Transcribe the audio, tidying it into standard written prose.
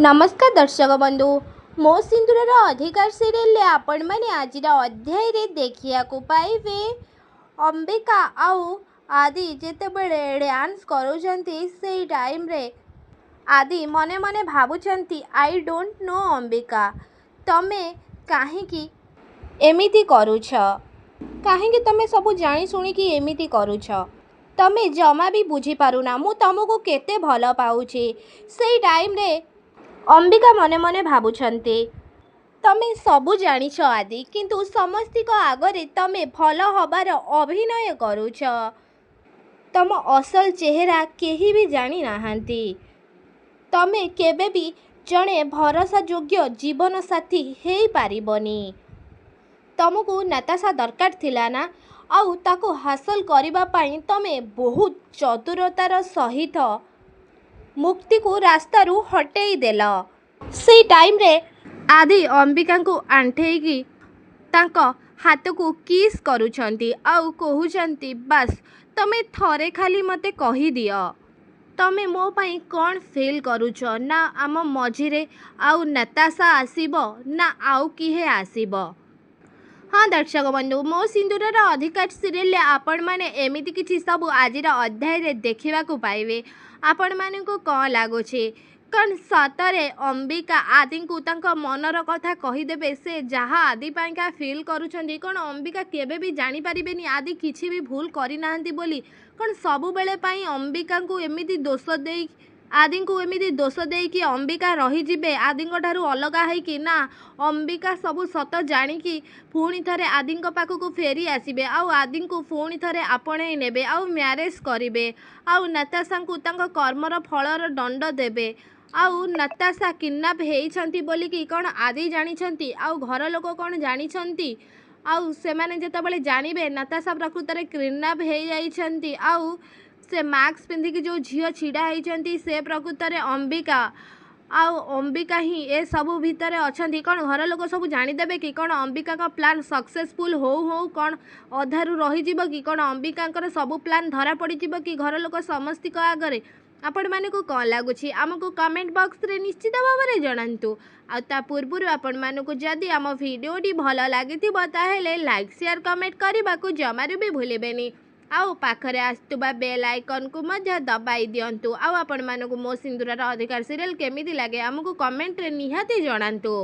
नमस्कार दर्शक बंधु मो सिंदूर अधिकार सीरियल आपण मैंने आज अध्याय देखा पाइबे अंबिका आउ आदि जिते बड़े डांस करुँच से टाइम रे आदि मने मने भावुंट आई डोंट नो अंबिका तमे कहीं एमिति करुछ कहीं तमे सब जानी शुणिकी एमिति करुछ तमे जमा भी बुझी पारुना मु तुमको केते भल पाउछि से टाइम रे अंबिका मने मने भावुंट तमे सबू जानिछ आदि किंतु समस्ती आगरे तमे भल हबार अभिनय करुछ तम असल चेहरा केही भी जानी नाहांती तमे केबे भी जड़े भरोसा योग्य जीवन साथी हे पारिबनी तुमको नताशा दरकार थिला ना आउ ताको हासिल करिबा पाई तमे बहुत चतुरतार सहित मुक्ति को रास्ता रू हटेई देल से टाइम रे आदि अंबिका को आंठेकी तांको हाथ को किस करुछंती आउ कहउछंती बस तमे थरे खाली मते कही दियो तमे मो पाई कौन फील करुछ ना आम मझिरे आउ नताशा आसीबो ना आउ किहे आसीबो। हाँ दर्शक बंधु मो सिंदूर अधिकार सीरियल आपण मैंने एमती किसी सब आज अध्याय देखा पाइबे आपण मानक कौन लगुच कौन सतरे अंबिका आदि को मनर कथा कहीदेवे से जहाँ आदि पाइका फिल करुँच कौन अंबिका केबे भी जानीपारे आदि किसी भी भूल करना बोली कौन सबु बेले अंबिका को एमती दोष दे आदि को एमती दोष दे कि अंबिका रहीजे आदि अलग है ना अंबिका सबू सत जाणिकी पुणी थे आदि पाखक फेरी आसबे आदि को पुणी थे आपणे नेबे आउ म्यारेज करेंगे आउ नताशा को कर्मर फलर दंड देवे आउ नताशा किडनैप होती बोलिकी कौन आदि जानी आउ घर लोक कौन जानी आउ से माने जेतेबेले जानिबे नताशा प्रकृत में किडनैप हो जाइछंती आउ से मास्क पिंधिकी जो झील छिड़ा होती से प्रकृत में अंबिका आउ अंबिका ही ए सबू भितर अच्छा कौन घर लोक सब जानीदेवे कि कौन अंबिका का प्लान सक्सेसफुल हो कौन अधारू रही कि कौन अंबिका सबू प्लान धरा पड़ कि घर लोक समस्त आगे आपण मानक कौन लगुच आमको कमेंट बॉक्स रे निश्चित भाव में जनातु आ पूर्व आपण मानक जदि आम भिडियोटी भल लगी ताहेले लाइक शेयर कमेंट करने को जमारू भी भूलें आउ पाखरे आसुवा बेल आइकन को मध्य दबाई दिंतु आपण मानक मो सिंदूर अधिकार सीरियल केमिति लगे आमको कमेंट रे निहाती जनातु।